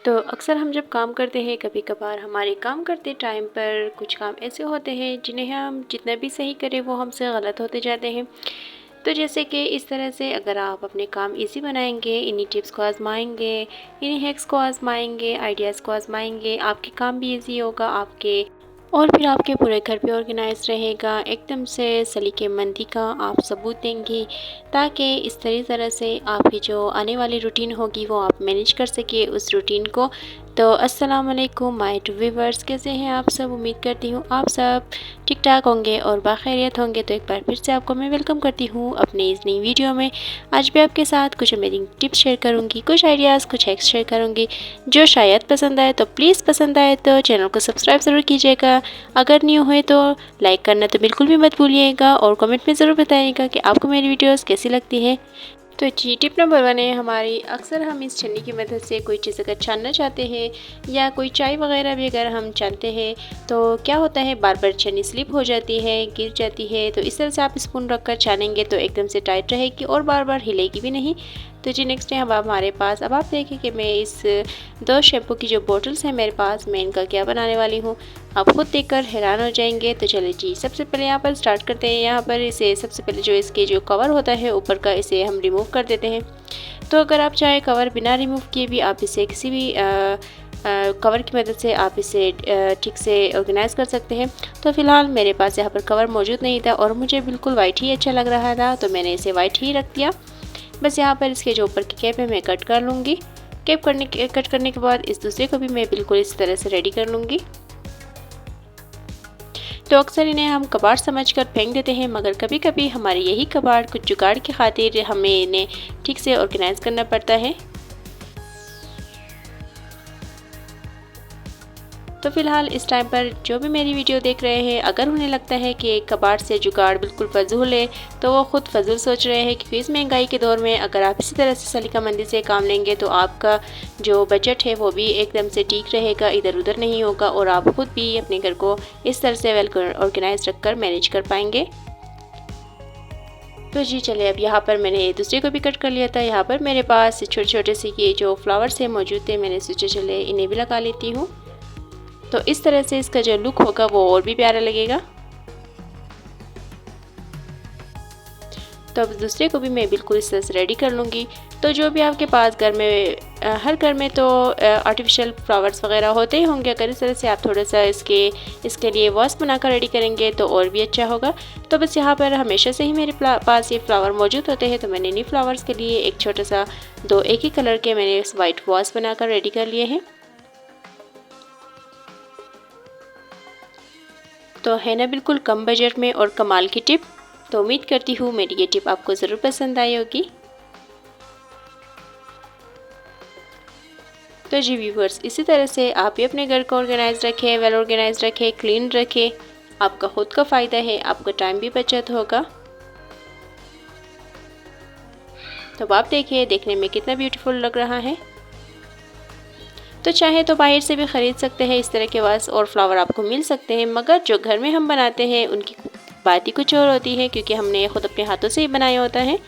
तो अक्सर हम जब काम करते हैं, कभी कभार हमारे काम करते टाइम पर कुछ काम ऐसे होते हैं जिन्हें हम जितना भी सही करें वो हमसे गलत होते जाते हैं। तो जैसे कि इस तरह से अगर आप अपने काम इजी बनाएंगे, इन्हीं टिप्स को आजमाएंगे, इन्हीं हैक्स को आजमाएंगे, आइडियाज़ को आजमाएंगे, आपके काम भी इजी होगा आपके, और फिर आपके पूरे घर पे ऑर्गेनाइज रहेगा। एकदम से सलीके-मंदी का आप सबूत देंगे ताकि इस तरह से आपकी जो आने वाली रूटीन होगी वो आप मैनेज कर सके उस रूटीन को। तो अस्सलाम वालेकुम माय टू व्यूवर्स, कैसे हैं आप सब? उम्मीद करती हूँ आप सब ठीक ठाक होंगे और बाखैरियत होंगे। तो एक बार फिर से आपको मैं वेलकम करती हूँ अपनी इस नई वीडियो में। आज भी आपके साथ कुछ अमेजिंग टिप्स शेयर करूँगी, कुछ आइडियाज़, कुछ हैक्स शेयर करूँगी जो शायद पसंद आए। तो प्लीज़ पसंद आए तो चैनल को सब्सक्राइब ज़रूर कीजिएगा। अगर न्यू हुए तो लाइक करना तो बिल्कुल भी मत भूलिएगा और कमेंट में ज़रूर बताइएगा कि आपको मेरी वीडियोस कैसी लगती है। तो जी, टिप नंबर 1 है हमारी, अक्सर हम इस छन्नी की मदद से कोई चीज़ अगर छानना चाहते हैं या कोई चाय वगैरह भी अगर हम छानते हैं तो क्या होता है, बार बार छन्नी स्लिप हो जाती है, गिर जाती है। तो इस तरह से आप स्पून रख कर छानेंगे तो एकदम से टाइट रहेगी और बार बार हिलेगी भी नहीं। तो जी नेक्स्ट है अब हमारे पास, अब आप देखें कि मैं इस 2 शैम्पू की जो बॉटल्स हैं मेरे पास, मैं इनका क्या बनाने वाली हूँ, आप खुद देखकर हैरान हो जाएंगे। तो चलिए जी, सबसे पहले यहाँ पर स्टार्ट करते हैं। यहाँ पर इसे सबसे पहले जो इसके जो कवर होता है ऊपर का, इसे हम रिमूव कर देते हैं। तो अगर आप चाहे कवर बिना रिमूव किए भी आप इसे किसी भी कवर की मदद से आप इसे ठीक से ऑर्गेनाइज़ कर सकते हैं। तो फ़िलहाल मेरे पास यहाँ पर कवर मौजूद नहीं था और मुझे बिल्कुल वाइट ही अच्छा लग रहा था, तो मैंने इसे वाइट ही रख दिया। बस यहाँ पर इसके जो ऊपर की कैप है मैं कट कर लूँगी। कट करने के बाद इस दूसरे को भी मैं बिल्कुल इस तरह से रेडी कर लूँगी। तो अक्सर इन्हें हम कबाड़ समझकर फेंक देते हैं, मगर कभी कभी हमारे यही कबाड़ कुछ जुगाड़ की खातिर हमें इन्हें ठीक से ऑर्गेनाइज करना पड़ता है। तो फिलहाल इस टाइम पर जो भी मेरी वीडियो देख रहे हैं, अगर उन्हें लगता है कि कबाड़ से जुगाड़ बिल्कुल फजूल है तो वो खुद फजूल सोच रहे हैं, क्योंकि इस महंगाई के दौर में अगर आप इसी तरह से सलीकामंदी से काम लेंगे तो आपका जो बजट है वो भी एकदम से ठीक रहेगा, इधर उधर नहीं होगा और आप खुद भी अपने घर को इस तरह से वेल ऑर्गेनाइज रख कर मैनेज कर पाएंगे। तो जी चलिए, अब यहाँ पर मैंने दूसरे को भी कट कर लिया था। यहाँ पर मेरे पास छोटे छोटे से ये जो फ्लावर्स है मौजूद थे, मैंने सोचा चले इन्हें भी लगा लेती हूँ। तो इस तरह से इसका जो लुक होगा वो और भी प्यारा लगेगा। तो अब दूसरे को भी मैं बिल्कुल इस तरह से रेडी कर लूँगी। तो जो भी आपके पास घर में, हर घर में तो आर्टिफिशियल फ्लावर्स वगैरह होते ही होंगे। अगर इस तरह से आप थोड़ा सा इसके लिए वॉस बनाकर रेडी करेंगे तो और भी अच्छा होगा। तो बस यहाँ पर हमेशा से ही मेरे पास ये फ्लावर मौजूद होते हैं, तो मैंने इन्हीं फ्लावर्स के लिए एक छोटा सा 2 एक ही कलर के मैंने वाइट वॉस बनाकर रेडी कर लिए हैं। तो है ना बिल्कुल कम बजट में और कमाल की टिप। तो उम्मीद करती हूँ मेरी ये टिप आपको ज़रूर पसंद आई होगी। तो जी व्यूवर्स, इसी तरह से आप भी अपने घर को ऑर्गेनाइज रखें, वेल ऑर्गेनाइज रखें, क्लीन रखें। आपका खुद का फ़ायदा है, आपका टाइम भी बचत होगा। तो आप देखिए, देखने में कितना ब्यूटीफुल लग रहा है। तो चाहे तो बाहर से भी ख़रीद सकते हैं इस तरह के वास और फ्लावर आपको मिल सकते हैं, मगर जो घर में हम बनाते हैं उनकी बात ही कुछ और होती है, क्योंकि हमने खुद अपने हाथों से ही बनाया होता है।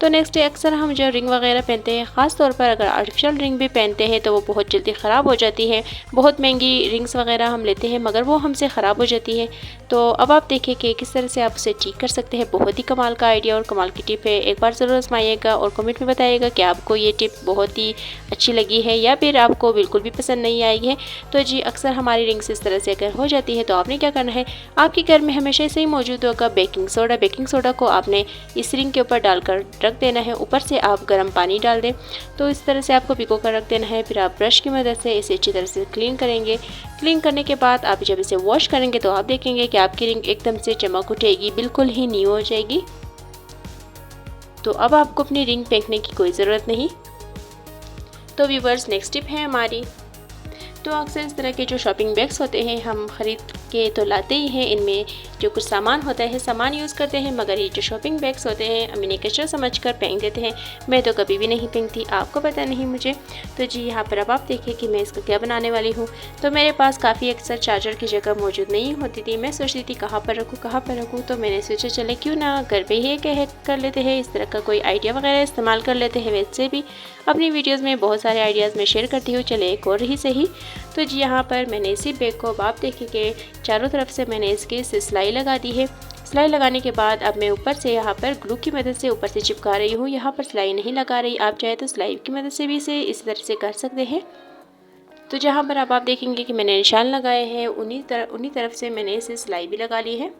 तो नेक्स्ट है, अक्सर हम जो रिंग वगैरह पहनते हैं, ख़ास तौर पर अगर आर्टिफिशियल रिंग भी पहनते हैं तो वो बहुत जल्दी ख़राब हो जाती है। बहुत महंगी रिंग्स वगैरह हम लेते हैं मगर वो हमसे ख़राब हो जाती है। तो अब आप देखिए कि किस तरह से आप उसे ठीक कर सकते हैं। बहुत ही कमाल का आइडिया और कमाल की टिप है। एक बार ज़रूर आजमाइएगा और कमेंट में बताइएगा कि आपको ये टिप बहुत ही अच्छी लगी है या फिर आपको बिल्कुल भी पसंद नहीं आई है। तो जी, अक्सर हमारी रिंग्स इस तरह से अगर हो जाती है तो आपने क्या करना है, आपके घर में हमेशा से ही मौजूद होगा बेकिंग सोडा। बेकिंग सोडा को आपने इस रिंग के ऊपर डालकर रख देना है, ऊपर से आप गर्म पानी डाल दें। तो इस तरह से आपको भिगो कर रख देना है। फिर आप ब्रश की मदद से इसे अच्छी तरह से क्लीन करेंगे। क्लीन करने के बाद आप जब इसे वॉश करेंगे तो आप देखेंगे कि आपकी रिंग एकदम से चमक उठेगी, बिल्कुल ही न्यू हो जाएगी। तो अब आपको अपनी रिंग फेंकने की कोई ज़रूरत नहीं। तो व्यूवर्स, नेक्स्ट टिप है हमारी। तो अक्सर इस तरह के जो शॉपिंग बैग्स होते हैं हम ख़रीद के तो लाते ही हैं, इनमें जो कुछ सामान होता है सामान यूज़ करते हैं, मगर ये जो शॉपिंग बैग्स होते हैं हम इन्हें कचरा समझकर फेंक देते हैं। मैं तो कभी भी नहीं फेंकती, आपको पता नहीं मुझे। तो जी यहाँ पर अब आप देखिए कि मैं इसका क्या बनाने वाली हूँ। तो मेरे पास काफ़ी अक्सर चार्जर की जगह मौजूद नहीं होती थी। मैं सोचती थी कहाँ पर रखूँ। तो मैंने सोचा चले क्यों ना घर पर ही कर लेते हैं, इस तरह का कोई आइडिया वगैरह इस्तेमाल कर लेते हैं। वैसे भी अपनी वीडियोस में बहुत सारे आइडियाज़ मैं शेयर करती हूँ, चले एक और ही सही। तो जी यहाँ पर मैंने इसी बैग को, अब आप देखेंगे चारों तरफ से मैंने इसकी सिलाई लगा दी है। सिलाई लगाने के बाद अब मैं ऊपर से यहाँ पर ग्लू की मदद से ऊपर से चिपका रही हूँ। यहाँ पर सिलाई नहीं लगा रही, आप चाहे तो सिलाई की मदद से भी इसे इस तरह से कर सकते हैं। तो जहाँ पर अब आप देखेंगे कि मैंने निशान लगाए हैं, उन्हीं तरफ से मैंने इसे सिलाई भी लगा ली है।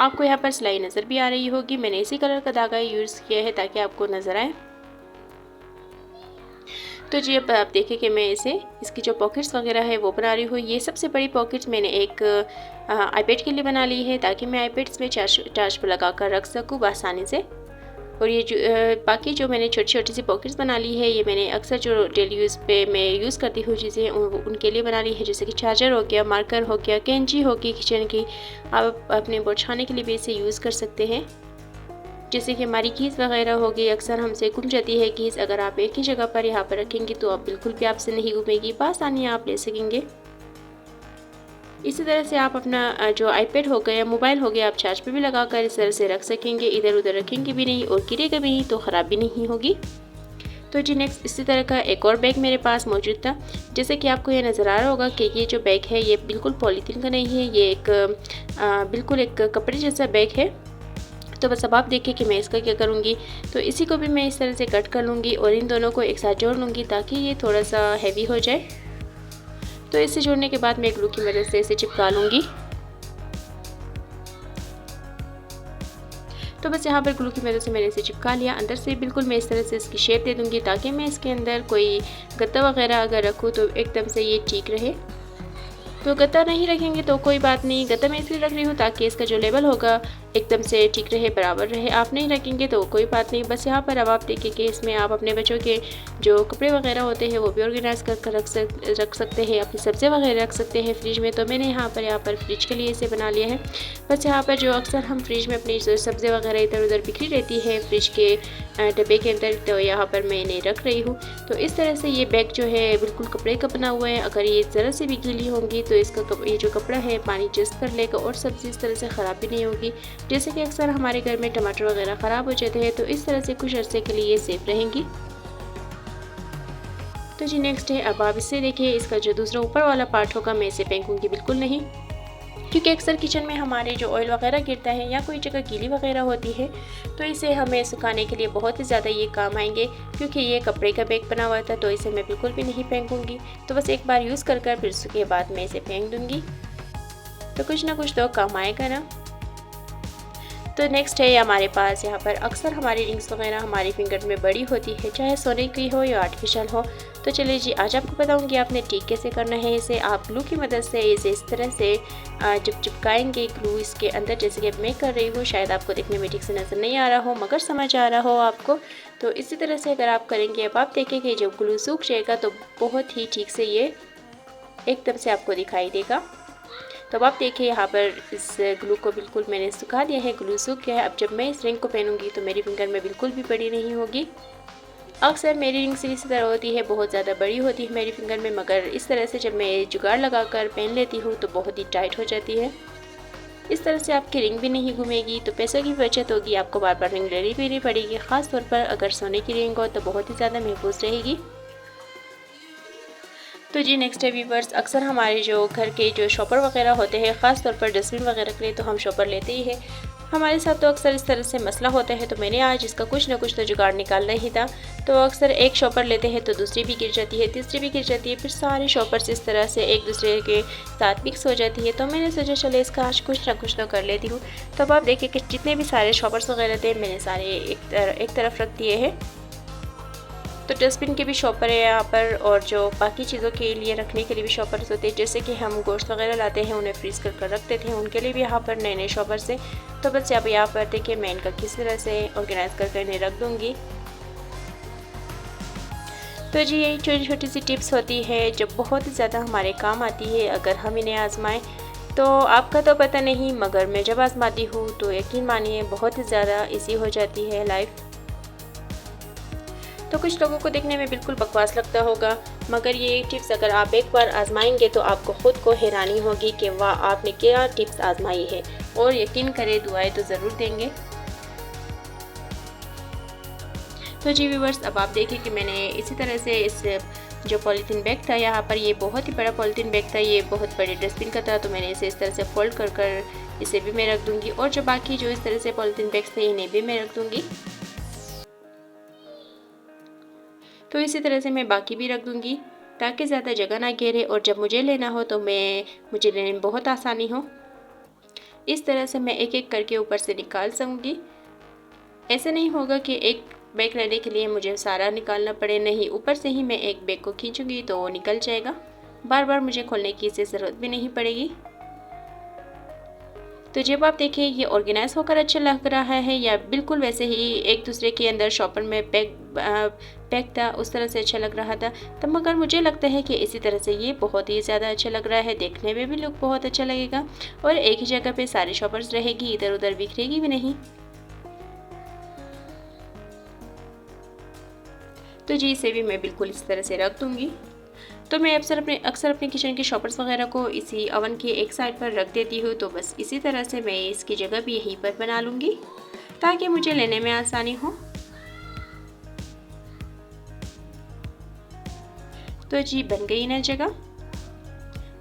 आपको यहाँ पर सिलाई नज़र भी आ रही होगी। मैंने इसी कलर का धागा यूज़ किया है ताकि आपको नज़र आए। तो जी अब आप देखें कि मैं इसकी जो पॉकेट्स वगैरह है वो बना रही हूँ। ये सबसे बड़ी पॉकेट्स मैंने एक आईपैड के लिए बना ली है ताकि मैं आईपैड्स में चार्ज पर लगा कर रख सकूँ आसानी से। और ये जो बाकी जो मैंने छोटी छोटी सी पॉकेट्स बना ली है, ये मैंने अक्सर जो डेली यूज़ पे मैं यूज़ करती हूँ चीज़ें उनके लिए बना ली है। जैसे कि चार्जर हो गया, मार्कर हो गया, कैंची होगी किचन की, आप अपने बोर्ड छाने के लिए भी इसे यूज़ कर सकते हैं। जैसे कि हमारी कीज़ वगैरह होगी, अक्सर हमसे गुम जाती है कीज़, अगर आप एक ही जगह पर यहाँ पर रखेंगे तो आप बिल्कुल भी आपसे नहीं गुमेगी, आसानी आप ले सकेंगे। इसी तरह से आप अपना जो आईपैड हो गया, मोबाइल हो गया, आप चार्ज पे भी लगा कर इस तरह से रख सकेंगे। इधर उधर रखेंगे भी नहीं और गिरेगा भी नहीं तो ख़राब भी नहीं होगी। तो जी नेक्स्ट इसी तरह का एक और बैग मेरे पास मौजूद था। जैसे कि आपको ये नज़र आ रहा होगा कि ये जो बैग है ये बिल्कुल पॉलीथीन का नहीं है, ये बिल्कुल एक कपड़े जैसा बैग है। तो बस अब आप देखिए कि मैं इसका क्या करूँगी। तो इसी को भी मैं इस तरह से कट कर लूँगी और इन दोनों को एक साथ जोड़ लूँगी ताकि ये थोड़ा सा हैवी हो जाए। तो इसे जोड़ने के बाद मैं ग्लू की मदद से इसे चिपका लूँगी। तो बस यहाँ पर ग्लू की मदद से मैंने इसे चिपका लिया। अंदर से बिल्कुल मैं इस तरह से इसकी शेप दे दूँगी ताकि मैं इसके अंदर कोई गत्ता वगैरह अगर रखूँ तो एकदम से ये ठीक रहे। तो गत्ता नहीं रखेंगे तो कोई बात नहीं, गत्ता मैं इसलिए रख रही हूँ ताकि इसका जो लेवल होगा एकदम से ठीक रहे, बराबर रहे। आप नहीं रखेंगे तो कोई बात नहीं। बस यहाँ पर अब आप देखिए कि इसमें आप अपने बच्चों के जो कपड़े वगैरह होते हैं वो भी ऑर्गेनाइज कर रख सकते हैं, अपनी सब्ज़ी वगैरह रख सकते हैं फ्रिज में। तो मैंने यहाँ पर फ्रिज के लिए इसे बना लिया है। बस यहाँ पर जो अक्सर हम फ्रिज में अपनी सब्ज़ी वगैरह इधर उधर बिखरी रहती है फ्रिज के डब्बे के अंदर, तो यहाँ पर मैं इन्हें रख रही हूँ। तो इस तरह से ये बैग जो है बिल्कुल कपड़े का बना हुआ है। अगर ये ज़रा से भी गीली होंगी तो इसका ये जो कपड़ा है पानी जस्ट कर लेगा और सब्ज़ी इस तरह से ख़राब भी नहीं होगी। जैसे कि अक्सर हमारे घर में टमाटर वगैरह ख़राब हो जाते हैं, तो इस तरह से कुछ अरसे के लिए ये सेफ रहेंगी। तो जी नेक्स्ट है, अब आप इससे देखिए इसका जो दूसरा ऊपर वाला पार्ट होगा मैं इसे फेंकूंगी बिल्कुल नहीं, क्योंकि अक्सर किचन में हमारे जो ऑयल वगैरह गिरता है या कोई जगह गीली वगैरह होती है तो इसे हमें सुखाने के लिए बहुत ही ज़्यादा ये काम आएंगे। क्योंकि ये कपड़े का बैग बना हुआ था तो इसे मैं बिल्कुल भी नहीं फेंकूंगी। तो बस एक बार यूज़ कर फिर उसके बाद मैं इसे फेंक दूँगी, तो कुछ ना कुछ तो काम आएगा ना। तो नेक्स्ट है हमारे पास यहाँ पर अक्सर हमारी रिंग्स वगैरह हमारी फिंगर में बड़ी होती है, चाहे सोने की हो या आर्टिफिशियल हो। तो चलिए जी आज आपको बताऊँगी आपने ठीक कैसे करना है इसे। आप ग्लू की मदद से इसे इस तरह से जब चिपकाएंगे ग्लू इसके अंदर, जैसे कि अब मैं कर रही हूँ, शायद आपको देखने में ठीक से नज़र नहीं आ रहा हो मगर समझ आ रहा हो आपको। तो इसी तरह से अगर आप करेंगे, अब आप देखेंगे जब ग्लू सूख जाएगा तो बहुत ही ठीक से ये एकदम से आपको दिखाई देगा। तो अब आप देखिए यहाँ पर इस ग्लू को बिल्कुल मैंने सुखा दिया है, ग्लू सूख गया है। अब जब मैं इस रिंग को पहनूंगी तो मेरी फिंगर में बिल्कुल भी बड़ी नहीं होगी। अक्सर मेरी रिंग्स इसी तरह होती है, बहुत ज़्यादा बड़ी होती है मेरी फिंगर में, मगर इस तरह से जब मैं जुगाड़ लगाकर पहन लेती हूँ तो बहुत ही टाइट हो जाती है। इस तरह से आपकी रिंग भी नहीं घूमेगी, तो पैसों की बचत होगी, आपको बार बार रिंग लेनी भी नहीं पड़ेगी। ख़ास तौर पर अगर सोने की रिंग हो तो बहुत ही ज़्यादा महफूज रहेगी। तो जी नेक्स्ट है व्यूवर्स, अक्सर हमारे जो घर के जो शॉपर वगैरह होते हैं, ख़ास तौर पर डस्टबिन वगैरह के लिए तो हम शॉपर लेते ही हैं। हमारे साथ तो अक्सर इस तरह से मसला होता है, तो मैंने आज इसका कुछ ना कुछ तो जुगाड़ निकालना ही था। तो अक्सर एक शॉपर लेते हैं तो दूसरी भी गिर जाती है, तीसरी भी गिर जाती है, फिर सारे शॉपर्स इस तरह से एक दूसरे के साथ मिक्स हो जाती है। तो मैंने सोचा चले इसका आज कुछ ना कुछ तो कर लेती हूँ। तो अब आप देखिए कि जितने भी सारे शॉपर्स वगैरह थे मैंने सारे एक तरफ रख दिए हैं। तो डस्टबिन के भी शॉपर है यहाँ पर, और जो बाकी चीज़ों के लिए रखने के लिए भी शॉपर्स होते हैं, जैसे कि हम गोश्त वगैरह लाते हैं उन्हें फ्रीज़ कर रख देते हैं, उनके लिए भी यहाँ पर नए नए शॉपर्स हैं। तो बस अब यहाँ पर देखिए मैं इनका किस तरह से ऑर्गेनाइज करके इन्हें रख दूँगी। तो जी यही छोटी छोटी सी टिप्स होती है जो बहुत ही ज़्यादा हमारे काम आती है अगर हम इन्हें आजमाएं। तो आपका तो पता नहीं, मगर मैं जब आजमाती हूँ तो यकीन मानिए बहुत ही ज़्यादा ईजी हो जाती है लाइफ। तो कुछ लोगों को देखने में बिल्कुल बकवास लगता होगा, मगर ये टिप्स अगर आप एक बार आजमाएंगे तो आपको ख़ुद को हैरानी होगी कि वाह आपने क्या टिप्स आजमाई है, और यकीन करें दुआएं तो ज़रूर देंगे। तो जी व्यूअर्स, अब आप देखिए कि मैंने इसी तरह से इस जो पॉलीथीन बैग था, यहाँ पर ये बहुत ही बड़ा पॉलीथीन बैग था, ये बहुत बड़े डस्टबिन का था, तो मैंने इसे इस तरह से फोल्ड कर कर इसे भी मैं रख दूँगी। और जो बाकी जो इस तरह से पॉलीथीन बैग्स थे इन्हें भी मैं रख दूँगी। तो इसी तरह से मैं बाकी भी रख दूँगी ताकि ज़्यादा जगह ना घेरे और जब मुझे लेना हो तो मुझे लेने में बहुत आसानी हो। इस तरह से मैं एक एक करके ऊपर से निकाल सकूँगी। ऐसे नहीं होगा कि एक बैग लेने के लिए मुझे सारा निकालना पड़े, नहीं, ऊपर से ही मैं एक बैग को खींचूँगी तो वो निकल जाएगा। बार बार मुझे खोलने की इसे ज़रूरत भी नहीं पड़ेगी। तो जब आप देखें ये ऑर्गेनाइज होकर अच्छा लग रहा है या बिल्कुल वैसे ही एक दूसरे के अंदर शॉपर में पैक था उस तरह से अच्छा लग रहा था, तब मगर मुझे लगता है कि इसी तरह से ये बहुत ही ज़्यादा अच्छा लग रहा है, देखने में भी लुक बहुत अच्छा लगेगा और एक ही जगह पे सारे शॉपर्स रहेगी, इधर उधर बिखरेगी भी नहीं। तो जी इसे भी मैं बिल्कुल इस तरह से रख दूँगी। तो मैं अक्सर अपने किचन के शॉपर्स वगैरह को इसी ओवन के एक साइड पर रख देती हूँ। तो बस इसी तरह से मैं इसकी जगह भी यहीं पर बना लूँगी ताकि मुझे लेने में आसानी हो। तो जी बन गई ना जगह।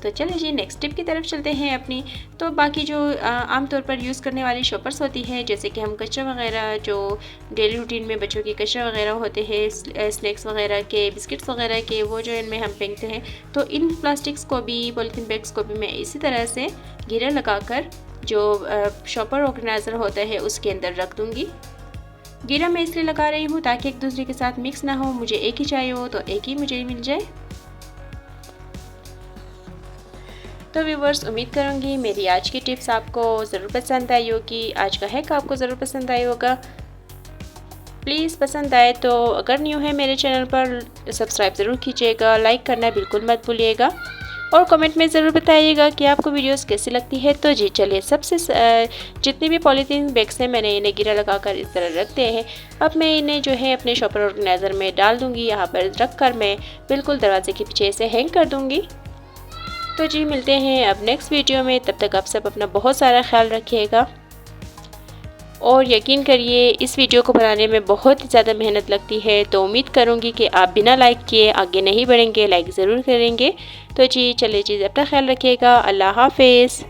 तो चलिए जी नेक्स्ट टिप की तरफ चलते हैं अपनी। तो बाकी जो आमतौर पर यूज़ करने वाली शॉपर्स होती है, जैसे कि हम कचरा वगैरह जो डेली रूटीन में बच्चों के कचरा वगैरह होते हैं, स्नैक्स वगैरह के, बिस्किट्स वगैरह के, वो जो इनमें हम फेंकते हैं, तो इन प्लास्टिक्स को भी, पॉलीथीन बैग्स को भी मैं इसी तरह से घेरा लगाकर जो शॉपर ऑर्गेनाइज़र होता है उसके अंदर रख दूँगी। घेरा मैं इसलिए लगा रही हूँ ताकि एक दूसरे के साथ मिक्स ना हो, मुझे एक ही चाहिए हो तो एक ही मुझे मिल जाए। तो व्यूवर्स, उम्मीद करूँगी मेरी आज की टिप्स आपको ज़रूर पसंद आई होगी, आज का हैक आपको ज़रूर पसंद आया होगा। प्लीज़ पसंद आए तो अगर न्यू है मेरे चैनल पर सब्सक्राइब ज़रूर कीजिएगा, लाइक करना बिल्कुल मत भूलिएगा और कमेंट में ज़रूर बताइएगा कि आपको वीडियोस कैसी लगती है। तो जी चलिए, जितने भी पॉलीथीन बैग्स हैं मैंने इन्हें गिरा लगाकर इस तरह रख दिए हैं। अब मैं इन्हें जो है अपने शॉपर ऑर्गेनाइज़र में डाल दूँगी, यहाँ पर रख कर मैं बिल्कुल दरवाजे के पीछे से हैंग कर दूँगी। तो जी मिलते हैं अब नेक्स्ट वीडियो में, तब तक आप सब अपना बहुत सारा ख्याल रखिएगा और यकीन करिए इस वीडियो को बनाने में बहुत ही ज़्यादा मेहनत लगती है, तो उम्मीद करूँगी कि आप बिना लाइक किए आगे नहीं बढ़ेंगे, लाइक ज़रूर करेंगे। तो जी चलिए जी, अपना ख्याल रखिएगा। अल्लाह हाफिज़।